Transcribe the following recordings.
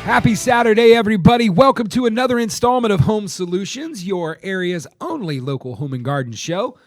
Happy Saturday, everybody. Welcome to another installment of Home Solutions, your area's only local home and garden show.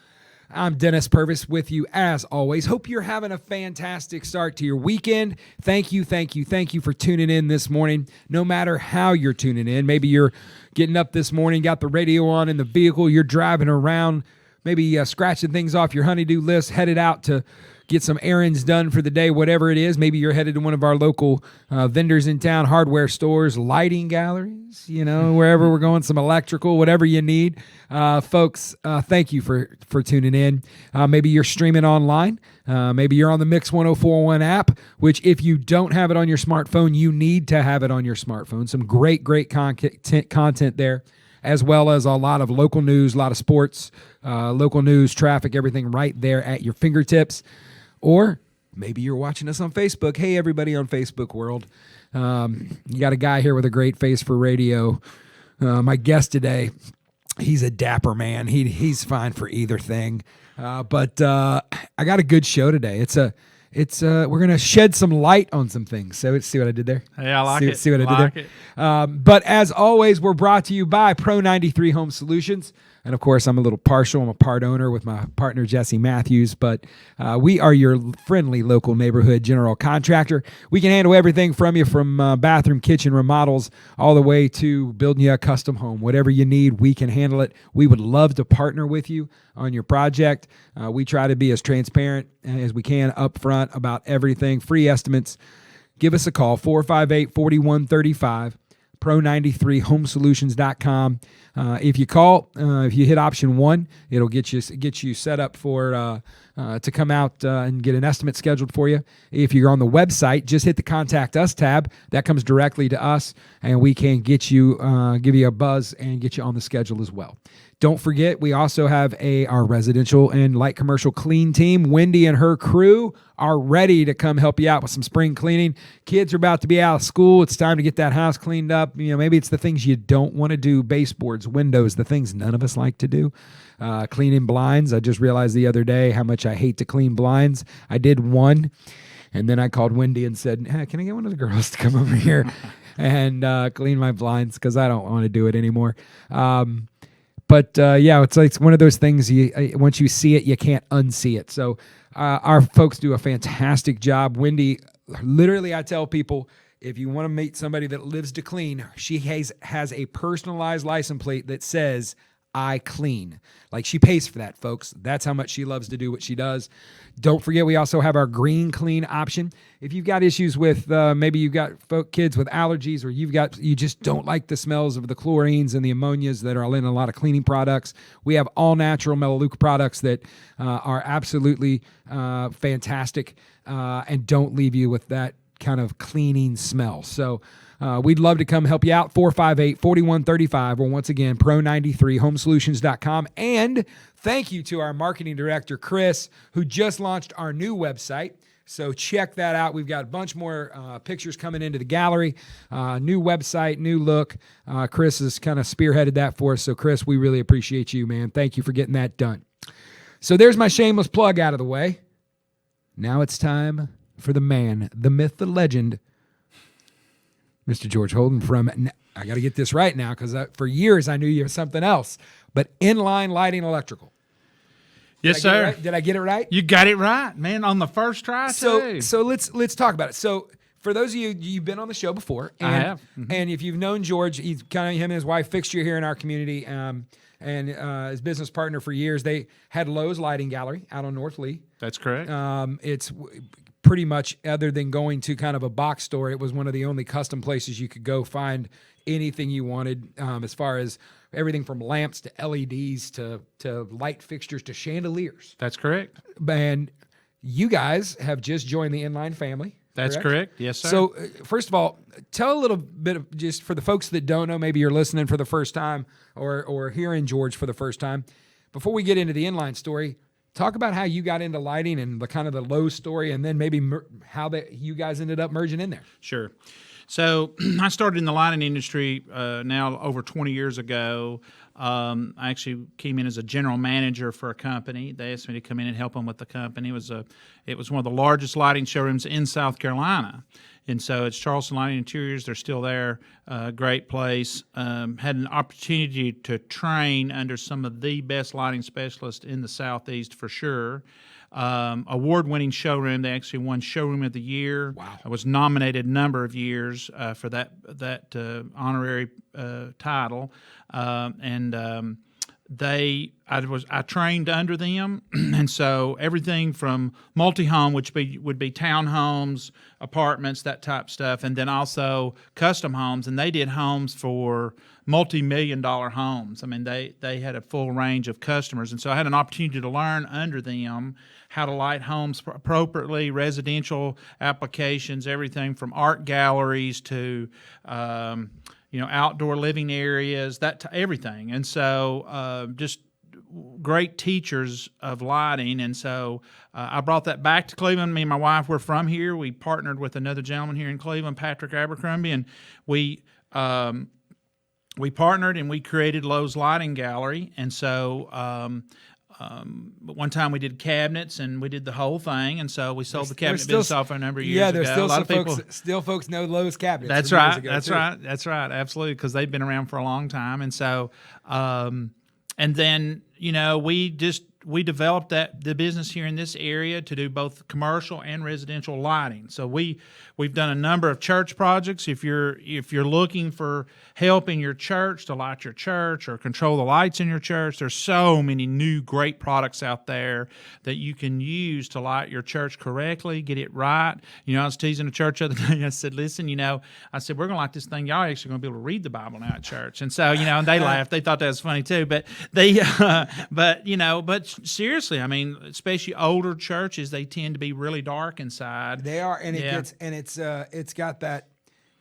I'm Dennis Purvis with you as always. Hope you're having a fantastic start to your weekend. Thank you for tuning in this morning, no matter how you're tuning in. Maybe you're getting up this morning, got the radio on in the vehicle, you're driving around, maybe scratching things off your honey-do list, headed out to get some errands done for the day, whatever it is. Maybe you're headed to one of our local vendors in town, hardware stores, lighting galleries, wherever we're going, some electrical, whatever you need. Folks, thank you for tuning in. Maybe you're streaming online. Maybe you're on the Mix 1041 app, which if you don't have it on your smartphone, you need to have it on your smartphone. Some great content there, as well as a lot of local news, a lot of sports, local news, traffic, everything right there at your fingertips. Or maybe you're watching us on Facebook. Hey, everybody on Facebook world. You got a guy here with a great face for radio. My guest today, he's a dapper man. He's fine for either thing. But I got a good show today. We're going to shed some light on some things. So see what I did there? Hey, I like it. See what I did there? But as always, we're brought to you by Pro 93 Home Solutions. And, of course, I'm a little partial. I'm a part owner with my partner, Jesse Matthews. But we are your friendly local neighborhood general contractor. We can handle everything from you, from bathroom, kitchen remodels, all the way to building you a custom home. Whatever you need, we can handle it. We would love to partner with you on your project. We try to be as transparent as we can up front about everything. Free estimates. Give us a call, 458-4135. Pro93homesolutions.com. If you call, if you hit option 1, it'll get you set up for to come out and get an estimate scheduled for you. If you're on the website, just hit the Contact Us tab. That comes directly to us, and we can get you, give you a buzz and get you on the schedule as well. Don't forget, we also have our residential and light commercial clean team. Wendy and her crew are ready to come help you out with some spring cleaning. Kids are about to be out of school. It's time to get that house cleaned up. Maybe it's the things you don't want to do, baseboards, windows, the things none of us like to do. Cleaning blinds. I just realized the other day how much I hate to clean blinds. I did one, and then I called Wendy and said, hey, can I get one of the girls to come over here and clean my blinds because I don't want to do it anymore. But it's one of those things, once you see it, you can't unsee it. So our folks do a fantastic job. Wendy, literally, I tell people, if you want to meet somebody that lives to clean, she has a personalized license plate that says, I clean. Like, she pays for that, folks. That's how much she loves to do what she does. Don't forget, we also have our green clean option. If you've got issues with, maybe you've got kids with allergies, or you just don't like the smells of the chlorines and the ammonias that are in a lot of cleaning products, we have all natural Melaleuca products that are absolutely fantastic and don't leave you with that kind of cleaning smell. So we'd love to come help you out, 458-4135, or once again, pro93homesolutions.com. And thank you to our marketing director, Chris, who just launched our new website. So check that out. We've got a bunch more pictures coming into the gallery, new website, new look. Chris has kind of spearheaded that for us. So, Chris, we really appreciate you, man. Thank you for getting that done. So there's my shameless plug out of the way. Now it's time for the man, the myth, the legend, Mr. George Holden from, I got to get this right now because for years I knew you were something else, but Inline Lighting Electrical. Yes, sir. Did I get it right? You got it right, man, on the first try, too. So let's talk about it. So for those of you've been on the show before. And, I have. Mm-hmm. And if you've known George, he's kind of, him and his wife, fixture here in our community, and his business partner for years. They had Lowe's Lighting Gallery out on North Lee. That's correct. It's pretty much, other than going to kind of a box store, it was one of the only custom places you could go find anything you wanted, as far as everything from lamps to LEDs to light fixtures to chandeliers. That's correct. And you guys have just joined the Inline family. That's correct. Yes, sir. So first of all, tell a little bit of, just for the folks that don't know, maybe you're listening for the first time or hearing George for the first time. Before we get into the Inline story, talk about how you got into lighting and the kind of the Lowe's story, and then maybe how you guys ended up merging in there. Sure. So I started in the lighting industry now over 20 years ago. I actually came in as a general manager for a company. They asked me to come in and help them with the company. It was one of the largest lighting showrooms in South Carolina. And so it's Charleston Lighting Interiors. They're still there. Great place. Had an opportunity to train under some of the best lighting specialists in the Southeast for sure. Award-winning showroom. They actually won Showroom of the Year. Wow. I was nominated a number of years for that honorary title. I trained under them, and so everything from multi-home, which would be townhomes, apartments, that type stuff, and then also custom homes, and they did homes for multi-million-dollar homes. I mean, they had a full range of customers, and so I had an opportunity to learn under them how to light homes appropriately, residential applications, everything from art galleries to outdoor living areas, everything. And so just great teachers of lighting. And so I brought that back to Cleveland. Me and my wife were from here. We partnered with another gentleman here in Cleveland, Patrick Abercrombie, and we partnered and we created Lowe's Lighting Gallery. And so but one time we did cabinets and we did the whole thing, and so we sold the cabinet business off a number of years ago. Yeah, there's still a lot some folks know Lowe's cabinets. That's right. That's right. Absolutely, because they've been around for a long time, and so and then we developed the business here in this area to do both commercial and residential lighting. So we've done a number of church projects. If you're looking for help in your church to light your church or control the lights in your church, there's so many new great products out there that you can use to light your church correctly, get it right. I was teasing a church the other day. I said, listen, I said, we're going to light this thing. Y'all are actually going to be able to read the Bible now at church. And so, and they laughed. They thought that was funny too. But but seriously, I mean, especially older churches, they tend to be really dark inside. They are, and it's got that,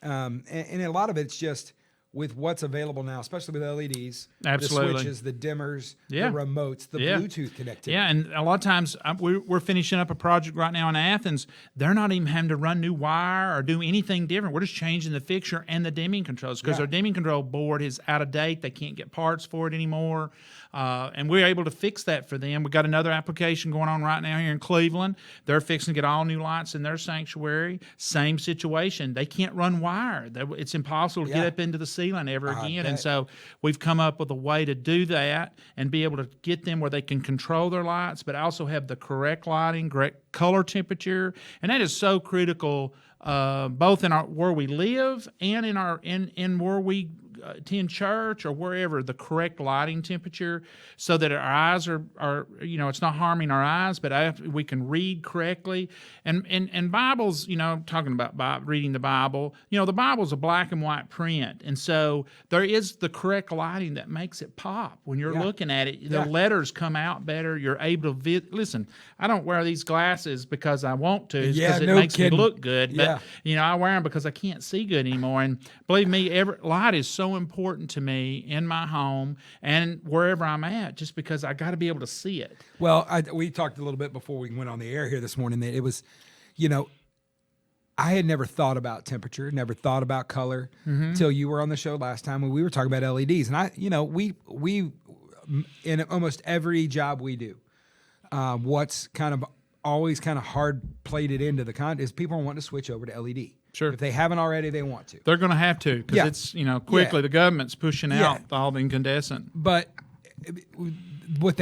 and a lot of it's just with what's available now, especially with LEDs, absolutely, the switches, the dimmers, the remotes, the Bluetooth connectivity. Yeah, and a lot of times we're finishing up a project right now in Athens. They're not even having to run new wire or do anything different. We're just changing the fixture and the dimming controls because their dimming control board is out of date. They can't get parts for it anymore. And we're able to fix that for them. We've got another application going on right now here in Cleveland. They're fixing to get all new lights in their sanctuary. Same situation. They can't run wire. It's impossible to get up into the ceiling ever again. And so we've come up with a way to do that and be able to get them where they can control their lights, but also have the correct lighting, correct color temperature. And that is so critical, both in where we live and in where we attend church or wherever, the correct lighting temperature so that our eyes are it's not harming our eyes, but we can read correctly. And Bibles, talking about reading the Bible, the Bible's a black and white print. And so there is the correct lighting that makes it pop. When you're looking at it, the letters come out better. You're able to listen, I don't wear these glasses because I want to, because it makes me look good. But, I wear them because I can't see good anymore. And believe me, light is so important to me in my home and wherever I'm at, just because I got to be able to see it. Well, we talked a little bit before we went on the air here this morning that it was, I had never thought about temperature, never thought about color until you were on the show last time when we were talking about LEDs. And we in almost every job we do, what's kind of always kind of hard plated into the is people want to switch over to LED. Sure. If they haven't already, they want to. They're going to have to because it's, quickly the government's pushing out all the incandescent. But what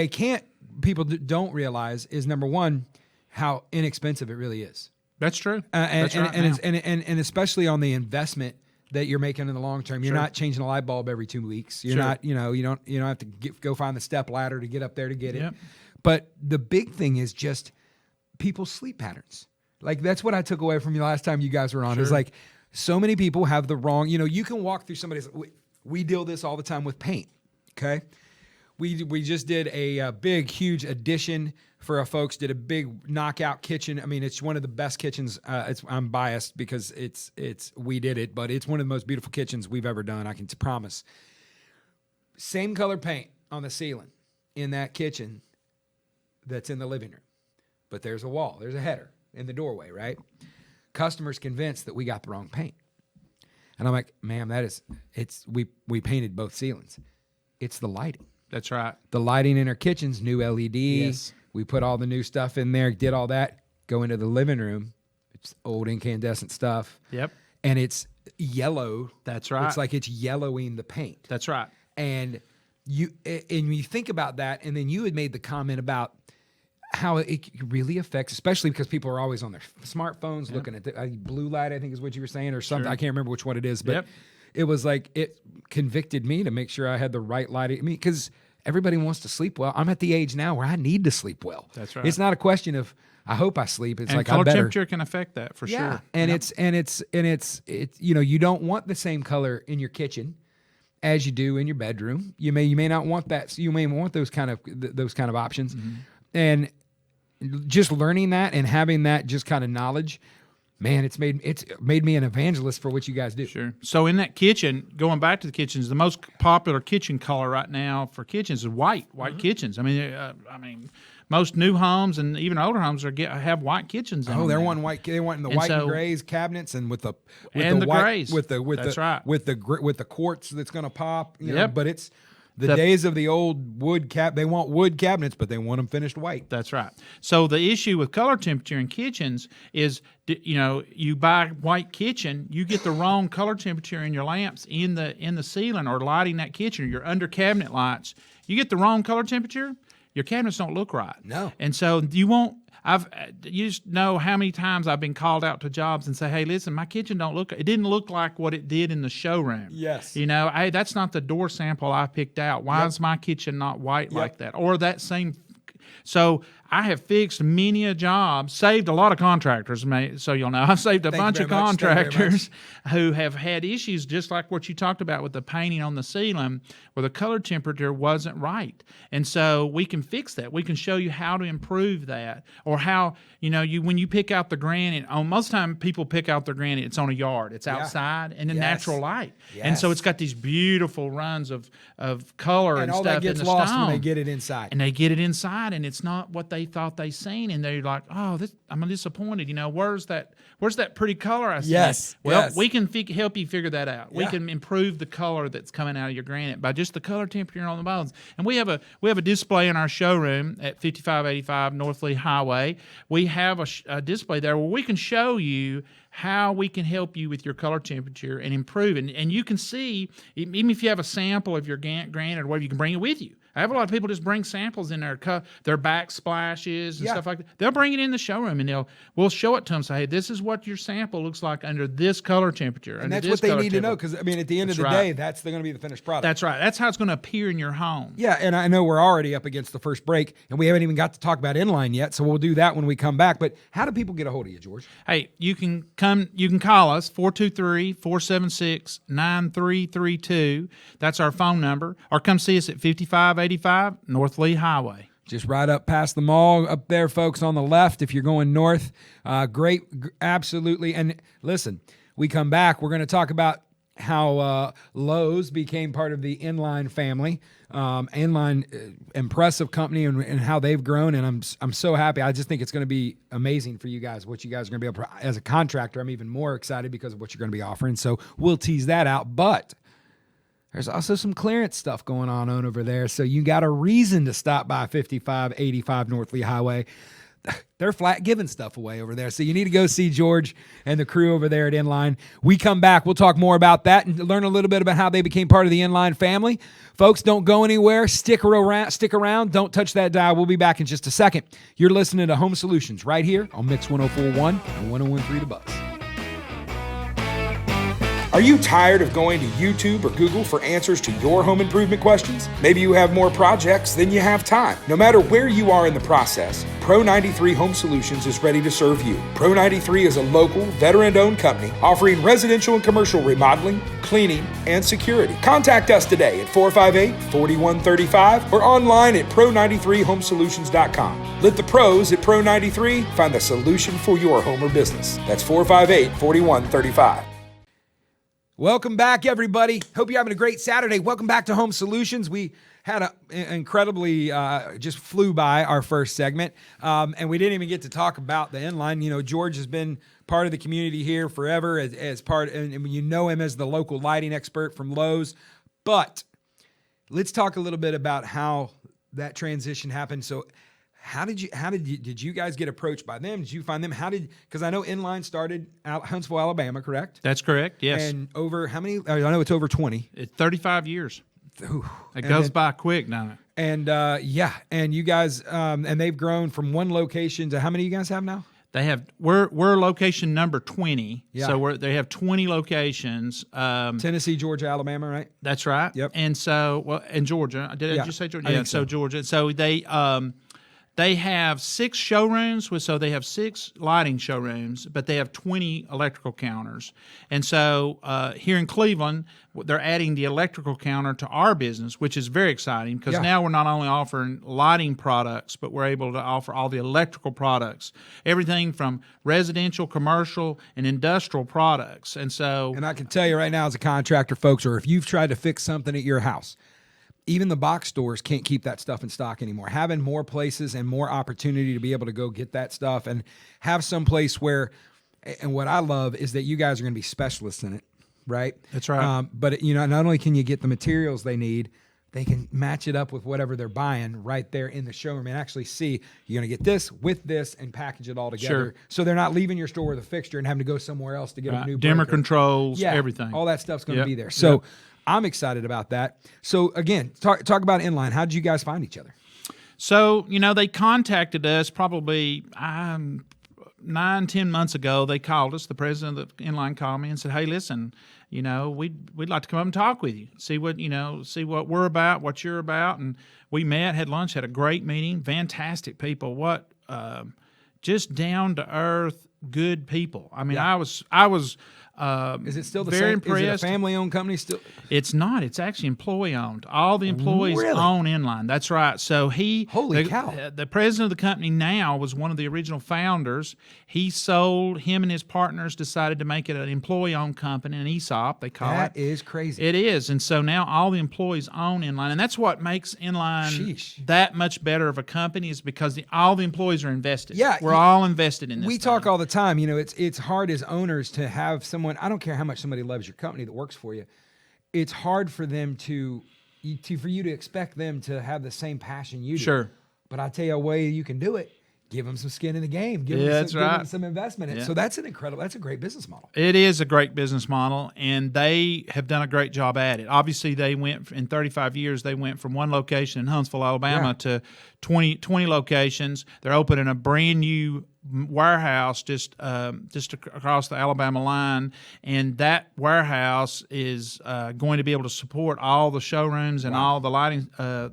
people don't realize is, number one, how inexpensive it really is. That's true. And especially on the investment that you're making in the long term. You're not changing a light bulb every 2 weeks. You're not, you don't have to go find the step ladder to get up there to get it. But the big thing is just people's sleep patterns. Like, that's what I took away from you last time you guys were on. Is like, so many people have the wrong, you can walk through somebody's, we deal this all the time with paint. Okay. We just did a big, huge addition for our folks, did a big knockout kitchen. I mean, it's one of the best kitchens. I'm biased because we did it, but it's one of the most beautiful kitchens we've ever done. I can promise. Same color paint on the ceiling in that kitchen that's in the living room, but there's a wall, there's a header in the doorway, right? Customer's convinced that we got the wrong paint. And I'm like, ma'am, we painted both ceilings. It's the lighting. That's right. The lighting in our kitchens, new LED. Yes. We put all the new stuff in there, did all that, go into the living room. It's old incandescent stuff. Yep. And it's yellow. That's right. It's like it's yellowing the paint. That's right. And you think about that, and then you had made the comment about how it really affects, especially because people are always on their smartphones looking at the blue light, I think is what you were saying, or something. Sure. I can't remember which one it is, but it was like it convicted me to make sure I had the right lighting. I mean, because everybody wants to sleep well. I'm at the age now where I need to sleep well. That's right. It's not a question of I hope I sleep. It's and like color I better. temperature can affect that for sure. And it's you don't want the same color in your kitchen as you do in your bedroom. You may not want that. So you may want those kind of options. Mm-hmm. And just learning that and having that just kind of knowledge, man, it's made me an evangelist for what you guys do. Sure. So in that kitchen, going back to the kitchens, the most popular kitchen color right now for kitchens is white kitchens. I mean, most new homes and even older homes have white kitchens. Oh, they're wanting white. They want the white and grays cabinets and with the white, grays with the quartz that's going to pop. You know, but it's the days of the old wood They want wood cabinets, but they want them finished white. That's right. So the issue with color temperature in kitchens is, you buy white kitchen, you get the wrong color temperature in your lamps in the ceiling or lighting that kitchen, or your under cabinet lights. You get the wrong color temperature, your cabinets don't look right. No. And so you just know how many times I've been called out to jobs and say, hey, listen, my kitchen it didn't look like what it did in the showroom. Yes. Hey, that's not the door sample I picked out. Why is my kitchen not white like that? Or that same. So I have fixed many a job, saved a lot of contractors, so you'll know. I've saved a bunch of contractors who have had issues just like what you talked about with the painting on the ceiling where the color temperature wasn't right. And so we can fix that. We can show you how to improve that, or how, when you pick out the granite, most time people pick out their granite, it's on a yard. It's outside and in natural light. Yes. And so it's got these beautiful runs of color and all stuff that gets in the lost stone. when they get it inside. And they get it inside, and it's not what they thought they seen, and they're like, "Oh, I'm disappointed." Where's that pretty color I see? Yes. Well, we can help you figure that out. Yeah. We can improve the color that's coming out of your granite by just the color temperature on the bones. And we have a display in our showroom at 5585 North Lee Highway. We have a display there where we can show you how we can help you with your color temperature and improve it. And you can see, even if you have a sample of your granite or whatever, you can bring it with you. I have a lot of people just bring samples in their backsplashes and stuff like that. They'll bring it in the showroom and we'll show it to them. Say, hey, this is what your sample looks like under this color temperature. And that's what they need to know, because at the end of the day, that's going to be the finished product. That's right. That's how it's going to appear in your home. Yeah, and I know we're already up against the first break, and we haven't even got to talk about Inline yet, so we'll do that when we come back. But how do people get a hold of you, George? Hey, you can call us 423-476-9332. That's our phone number, or come see us at 5585 North Lee Highway. Just right up past the mall up there, folks, on the left if you're going north. Great, absolutely. And listen, we come back, we're going to talk about how Lowe's became part of the Inline family. Inline, impressive company, and how they've grown, and I'm so happy. I just think it's going to be amazing for you guys, what you guys are going to be able to. As a contractor, I'm even more excited because of what you're going to be offering, so we'll tease that out. But there's also some clearance stuff going on over there, so you got a reason to stop by 5585 North Lee Highway. They're flat giving stuff away over there. So you need to go see George and the crew over there at Inline. We come back, we'll talk more about that and learn a little bit about how they became part of the Inline family. Folks, don't go anywhere. Stick around. Don't touch that dial. We'll be back in just a second. You're listening to Home Solutions right here on Mix 104.1 and 101.3 The Buzz. Are you tired of going to YouTube or Google for answers to your home improvement questions? Maybe you have more projects than you have time. No matter where you are in the process, Pro 93 Home Solutions is ready to serve you. Pro 93 is a local, veteran-owned company offering residential and commercial remodeling, cleaning, and security. Contact us today at 458-4135 or online at pro93homesolutions.com. Let the pros at Pro 93 find the solution for your home or business. That's 458-4135. Welcome back, everybody. Hope you're having a great Saturday. Welcome back to Home Solutions. We had an incredibly, just flew by our first segment, and we didn't even get to talk about the Inline. George has been part of the community here forever as part, and you know him as the local lighting expert from Lowe's. But let's talk a little bit about how that transition happened. So did you guys get approached by them? Did you find them? Because I know Inline started out Huntsville, Alabama, correct? That's correct. Yes. And over how many? I know it's over 20. 35 years. Ooh. It goes by quick, doesn't it? And and you guys, and they've grown from one location to how many you guys have now? We're location number 20. Yeah. So they have 20 locations. Tennessee, Georgia, Alabama, right? That's right. Yep. And so, in Georgia, did I just say Georgia? I think so. Georgia. So they have 6 showrooms, so they have 6 lighting showrooms, but they have 20 electrical counters. And so here in Cleveland, they're adding the electrical counter to our business, which is very exciting because now we're not only offering lighting products, but we're able to offer all the electrical products, everything from residential, commercial, and industrial products. And I can tell you right now as a contractor, folks, or if you've tried to fix something at your house, even the box stores can't keep that stuff in stock anymore. Having more places and more opportunity to be able to go get that stuff and have some place where, and what I love is that you guys are going to be specialists in it, right? That's right. But not only can you get the materials they need, they can match it up with whatever they're buying right there in the showroom and actually see you're going to get this with this and package it all together. Sure. So they're not leaving your store with a fixture and having to go somewhere else to get a new dimmer breaker. controls, everything. All that stuff's going to be there. So I'm excited about that. So again, talk about Inline. How did you guys find each other? So, they contacted us probably 9-10 months ago. They called us. The president of the Inline called me and said, "Hey, listen, we'd like to come up and talk with you, see what we're about, what you're about." And we met, had lunch, had a great meeting. Fantastic people. What just down to earth, good people. I mean, I was. Is it still the very same? impressed. Is it a family-owned company still? It's not. It's actually employee-owned. All the employees Really? own Inline. That's right. So Holy cow. The president of the company now was one of the original founders. He sold. Him and his partners decided to make it an employee-owned company, an ESOP, they call it. That is crazy. It is. And so now all the employees own Inline. And that's what makes Inline that much better of a company is because all the employees are invested. Yeah. We're all invested in this We thing. talk all the time. It's hard as owners to have someone, I don't care how much somebody loves your company that works for you. It's hard for them for you to expect them to have the same passion you do. Sure. But I tell you a way you can do it. Give them some skin in the game. Give them some investment in it. So that's a great business model. It is a great business model, and they have done a great job at it. Obviously, they went in 35 years. They went from one location in Huntsville, Alabama, to 20 locations. They're opening a brand new warehouse just across the Alabama line, and that warehouse is going to be able to support all the showrooms and all the lighting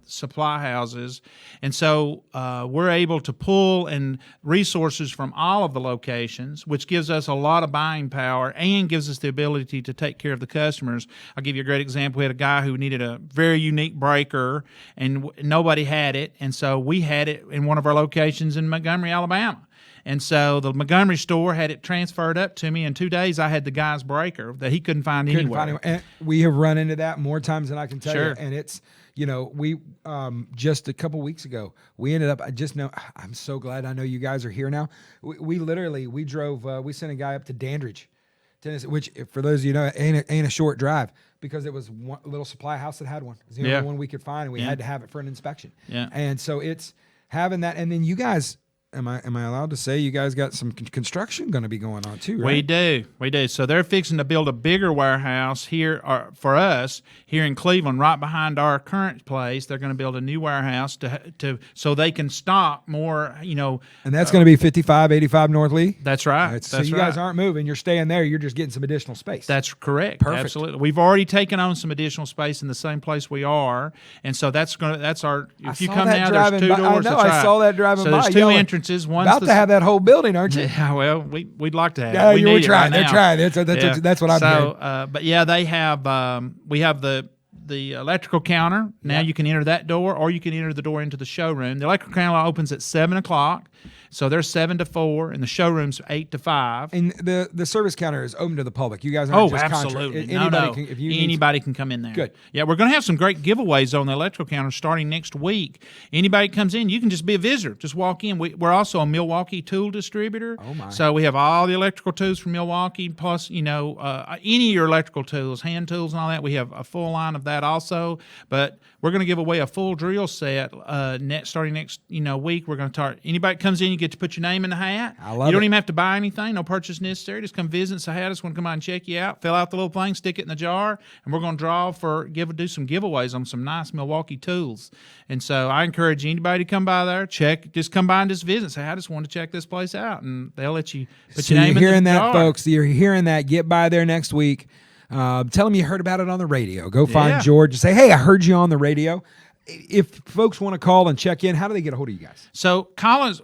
supply houses. And so we're able to pull in resources from all of the locations, which gives us a lot of buying power and gives us the ability to take care of the customers. I'll give you a great example. We had a guy who needed a very unique breaker, and nobody had it, and so we had it in one of our locations in Montgomery, Alabama. And so the Montgomery store had it transferred up to me. In 2 days, I had the guy's breaker that he couldn't find anywhere. And we have run into that more times than I can tell Sure. you. And it's, we just a couple weeks ago, we ended up, I'm so glad I know you guys are here now. We drove, we sent a guy up to Dandridge, Tennessee, which for those of you know, ain't a short drive because it was one little supply house that had one. It was the only one we could find, and we had to have it for an inspection. Yeah. And so it's having that. And then you guys, Am I allowed to say you guys got some construction going to be going on too, right? We do. So they're fixing to build a bigger warehouse here for us here in Cleveland, right behind our current place. They're going to build a new warehouse so they can stock more, And that's going to be 5585 North Lee? That's right. So you guys aren't moving. You're staying there. You're just getting some additional space. That's correct. Perfect. Absolutely. We've already taken on some additional space in the same place we are. And so that's our, if you come now, there's 2 doors. I know. I saw that driving by. So there's 2 entrances. One's about to have that whole building, aren't you? Yeah, well, we'd like to have it. We need trying. It right They're now. trying. That's what I'm hearing. But yeah, they have. We have the electrical counter. Now you can enter that door, or you can enter the door into the showroom. The electrical counter opens at 7:00. So they're 7 to 4, and the showroom's 8 to 5. And the service counter is open to the public. You guys aren't just absolutely. Anybody can, if you anybody can come in there. Good. Yeah, we're going to have some great giveaways on the electrical counter starting next week. Anybody comes in, you can just be a visitor. Just walk in. We're also a Milwaukee tool distributor. Oh, my. So we have all the electrical tools from Milwaukee, plus, any of your electrical tools, hand tools and all that. We have a full line of that also. But we're going to give away a full drill set starting next week. We're going to start. Anybody that comes in, you get to put your name in the hat. I love You don't it. even have to buy anything. No purchase necessary. Just come visit and say, hey, I just want to come by and check you out. Fill out the little thing, stick it in the jar, and we're going to do some giveaways on some nice Milwaukee tools. And so I encourage anybody to come by there, just come by and just visit. Say, I just want to check this place out, and they'll let you put So your name you're hearing in the that, jar. folks. You're hearing that. Get by there next week. Tell them you heard about it on the radio. Go find Yeah. George and say, hey, I heard you on the radio. If folks want to call and check in, how do they get a hold of you guys? So call us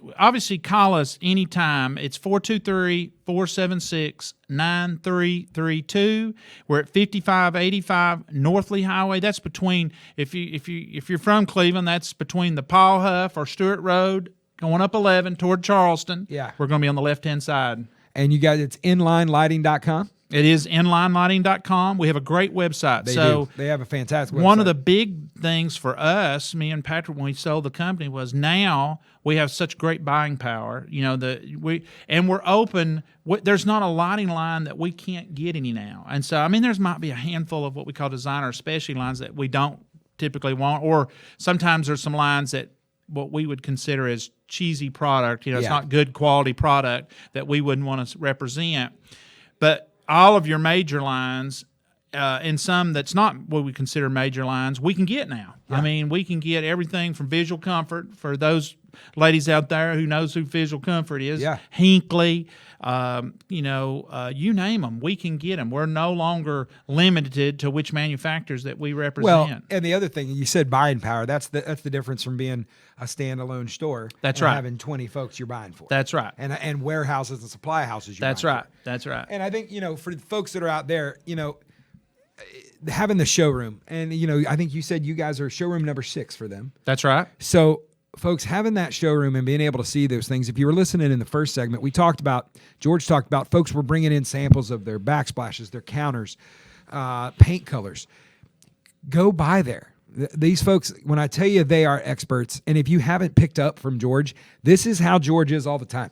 anytime. It's 423-476-9332. We're at 5585 North Lee Highway. That's between, if you're from Cleveland, that's between the Paul Huff or Stewart Road going up 11 toward Charleston. Yeah. We're going to be on the left-hand side. And you guys, it's inlinelighting.com. It is inlinelighting.com. We have a great website. They do. They have a fantastic website. One of the big things for us, me and Patrick, when we sold the company, was now we have such great buying power. We're open. There's not a lighting line that we can't get any now. And so, there might be a handful of what we call designer specialty lines that we don't typically want, or sometimes there's some lines that what we would consider as cheesy product. It's not good quality product that we wouldn't want to represent. But all of your major lines, and some that's not what we consider major lines, we can get now. Yeah. We can get everything from Visual Comfort for those ladies out there who knows who Visual Comfort is. Yeah. Hinckley, you name them, we can get them. We're no longer limited to which manufacturers that we represent. Well, and the other thing, you said buying power. That's the difference from being a standalone store. That's and right. having 20 folks you're buying for. That's right. And warehouses and supply houses you're That's buying right. for. That's right. And I think, for the folks that are out there, having the showroom, and, I think you said you guys are showroom number 6 for them. That's right. So, folks, having that showroom and being able to see those things, if you were listening in the first segment, George talked about folks were bringing in samples of their backsplashes, their counters, paint colors. Go by there. These folks, when I tell you they are experts, and if you haven't picked up from George, this is how George is all the time.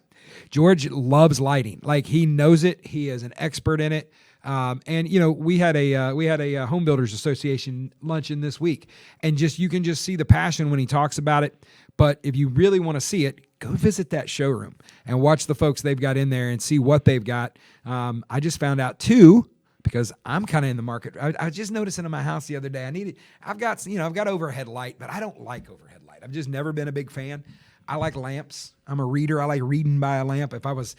George loves lighting. Like, he knows it. He is an expert in it. And we had a Home Builders Association luncheon this week, and you can just see the passion when he talks about it. But if you really want to see it, go visit that showroom and watch the folks they've got in there and see what they've got. I just found out too, because I'm kind of in the market. I was just noticing in my house the other day, I've got overhead light, but I don't like overhead light. I've just never been a big fan. I like lamps. I'm a reader. I like reading by a lamp. If I was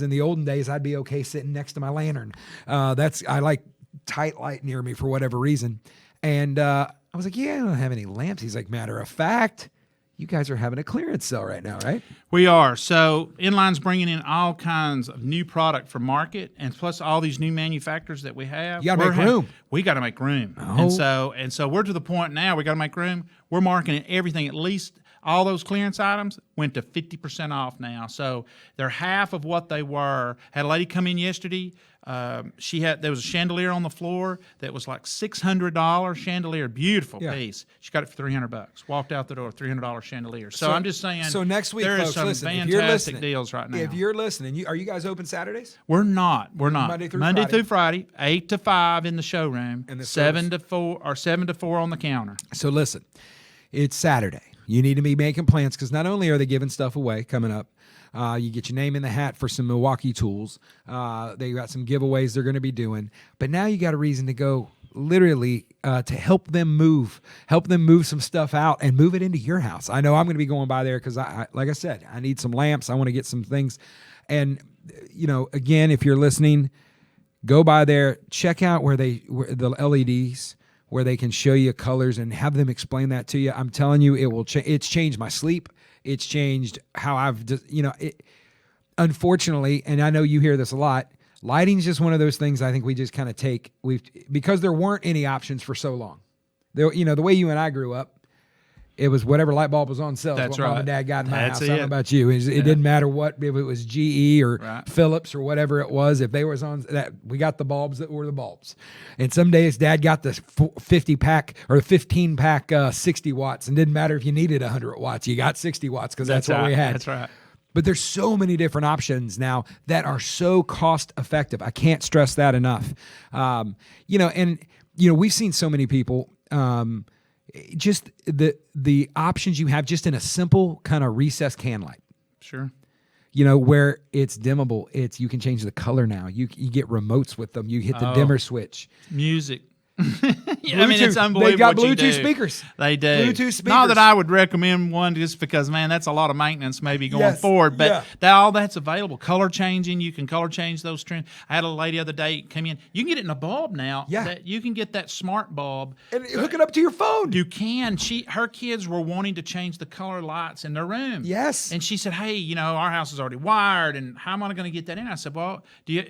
in the olden days, I'd be okay sitting next to my lantern. I like tight light near me for whatever reason. And I was like, yeah, I don't have any lamps. He's like, matter of fact, you guys are having a clearance sale right now, right? We are. So Inline's bringing in all kinds of new product for market, and plus all these new manufacturers that we have. You got to make room. We got to make room. Oh. And so we're to the point now we got to make room. We're marketing everything, at least all those clearance items went to 50% off now. So they're half of what they were. Had a lady come in yesterday. There was a chandelier on the floor that was like $600 chandelier, beautiful piece. She got it for $300. Walked out the door, $300 chandelier. So I'm just saying. So next week, there folks, is some listen, fantastic deals right now. If you're listening, are you guys open Saturdays? We're not. Monday through through Friday, 8 to 5 in the showroom, And the 7 to 4 on the counter. So listen, it's Saturday. You need to be making plans, because not only are they giving stuff away coming up, you get your name in the hat for some Milwaukee tools. They got some giveaways they're going to be doing. But now you got a reason to go, literally, to help them move some stuff out and move it into your house. I know I'm going to be going by there because, like I said, I need some lamps. I want to get some things. And, again, if you're listening, go by there, check out where the LEDs, where they can show you colors and have them explain that to you. I'm telling you, it will it's changed my sleep. It's changed how unfortunately, and I know you hear this a lot, lighting is just one of those things I think we just kind of take, because there weren't any options for so long. The way you and I grew up, It was whatever light bulb was on sale. That's what Mom right. and Dad got in my That's house. I don't know it. about you. It didn't matter what, if it was GE or Right. Philips or whatever it was. If they was on that, we got the bulbs that were the bulbs. And some days Dad got the 50 pack or 15 pack 60 watts, and didn't matter if you needed 100 watts. You got 60 watts because that's what right. we had. That's right. But there's so many different options now that are so cost effective. I can't stress that enough. We've seen so many people. Just the options you have just in a simple kind of recessed can light. Sure. Where it's dimmable. You can change the color now. You get remotes with them. You hit the dimmer switch. Music. Yeah, I mean, it's unbelievable. They got what you Bluetooth do. speakers. They do. Bluetooth speakers. Not that I would recommend one just because, man, that's a lot of maintenance maybe going Yes, forward. But yeah. all that's available. Color changing. You can color change those trends. I had a lady the other day come in. You can get it in a bulb now. Yeah. That you can get that smart bulb. And hook it up to your phone. You can. Her kids were wanting to change the color lights in their room. Yes. And she said, hey, our house is already wired, and how am I going to get that in? I said, well,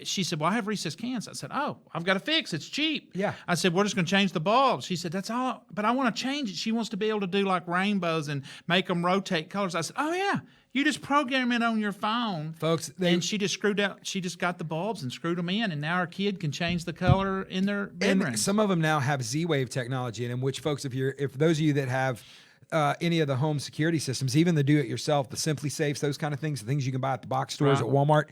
she said, well, I have recessed cans. I said, oh, I've got a fix. It's cheap. Yeah. I said, we're just going to change the bulb. She said, that's all, but I want to change it. She wants to be able to do like rainbows and make them rotate colors. I said, oh, yeah. You just program it on your phone. Folks, and she just got the bulbs and screwed them in, and now her kid can change the color in their bedroom. And some of them now have Z-Wave technology in them, which, folks, if those of you that have any of the home security systems, even the do-it-yourself, the Simply Safes, those kind of things, the things you can buy at the box stores Right. at Walmart,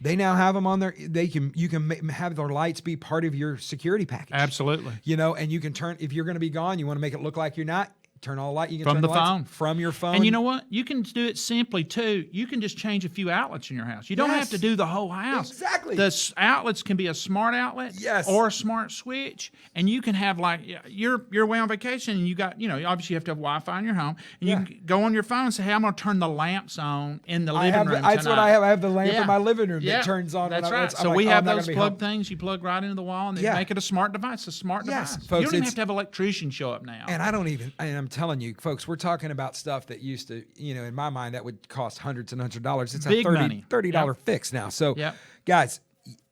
they now have them on there. You can have their lights be part of your security package. Absolutely. And you can turn, if you're going to be gone, you want to make it look like you're not, turn all the light. You can From turn the lights phone. from your phone. And you know what? You can do it simply too. You can just change a few outlets in your house. You don't have Yes. to do the whole house. Exactly. The outlets can be a smart outlet, Yes. or a smart switch, and you can have like you're away on vacation and you got obviously you have to have Wi-Fi in your home, and you can go on your phone and say, hey, I'm going to turn the lamps on in the living room. That's what tonight. I have. I have the lamp Yeah. in my living room Yeah. that turns on. That's when right. I'm So like, we oh, have I'm not those gonna be plug home. things you plug right into the wall, and they Yeah. make it a smart device. A smart Yes, device. folks, you don't even it's- have to have an electrician show up now. And I'm telling you, folks, we're talking about stuff that used to, in my mind, that would cost hundreds and hundreds of dollars. It's Big a money. $30 Yep. fix now. So, Yep. guys,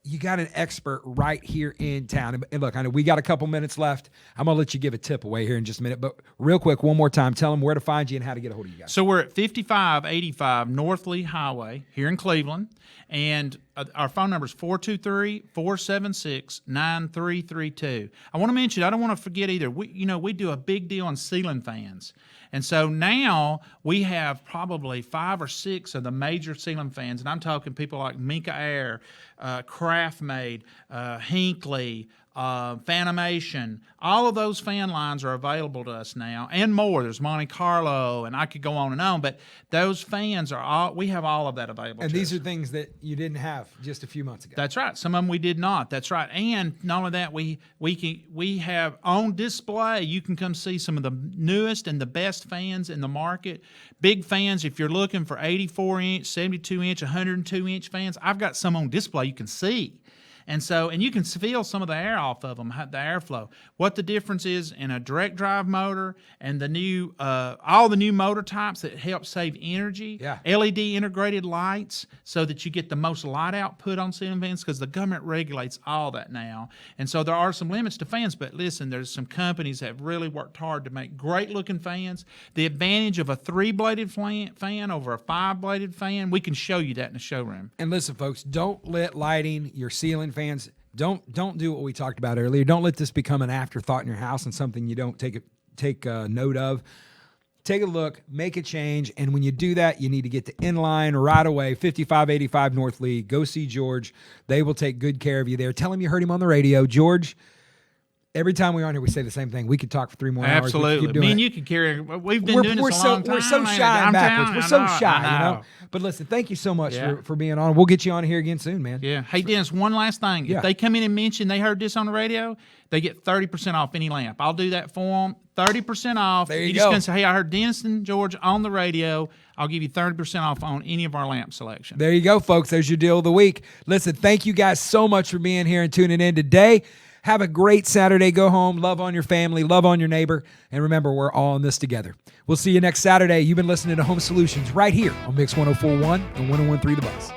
you got an expert right here in town. And look, I know we got a couple minutes left. I'm going to let you give a tip away here in just a minute. But real quick, one more time, tell them where to find you and how to get a hold of you guys. So we're at 5585 North Lee Highway here in Cleveland, and our phone number is 423-476-9332. I want to mention, I don't want to forget either, we do a big deal on ceiling fans. And so now we have probably 5 or 6 of the major ceiling fans, and I'm talking people like Minka Air, Craftmade, Hinkley, Fanimation. All of those fan lines are available to us now, and more. There's Monte Carlo, and I could go on and on, but those fans we have all of that available And to these us. are things that you didn't have just a few months ago. That's right. Some of them we did not. That's right. And not only that, we have on display. You can come see some of the newest and the best fans in the market. Big fans. If you're looking for 84-inch, 72-inch, 102-inch fans, I've got some on display you can see. And you can feel some of the air off of them, the airflow. What the difference is in a direct drive motor and the new, all the new motor types that help save energy. Yeah. LED integrated lights so that you get the most light output on ceiling fans, because the government regulates all that now. And so there are some limits to fans, but listen, there's some companies that have really worked hard to make great looking fans. The advantage of a 3-bladed fan over a 5-bladed fan, we can show you that in the showroom. And listen, folks, don't let lighting your ceiling fans. Don't do what we talked about earlier. Don't let this become an afterthought in your house and something you don't take note of. Take a look, make a change, and when you do that, you need to get to Inline right away, 5585 North Lee. Go see George. They will take good care of you there. Tell him you heard him on the radio. George, every time we're on here, we say the same thing. We could talk for 3 more hours. We could Absolutely. keep doing Me and it. you can carry. We've been doing this a long time. We're so man. shy and I'm backwards. telling We're you, so I know, shy, I know. But listen, thank you so much Yeah. for being on. We'll get you on here again soon, man. Yeah. Hey, Dennis, one last thing. Yeah. If they come in and mention they heard this on the radio, they get 30% off any lamp. I'll do that for them. 30% off. There you just go. going to say, hey, I heard Dennis and George on the radio. I'll give you 30% off on any of our lamp selection. There you go, folks. There's your deal of the week. Listen, thank you guys so much for being here and tuning in today. Have a great Saturday. Go home, love on your family, love on your neighbor, and remember, we're all in this together. We'll see you next Saturday. You've been listening to Home Solutions right here on Mix 104.1 and 101.3 The Buzz.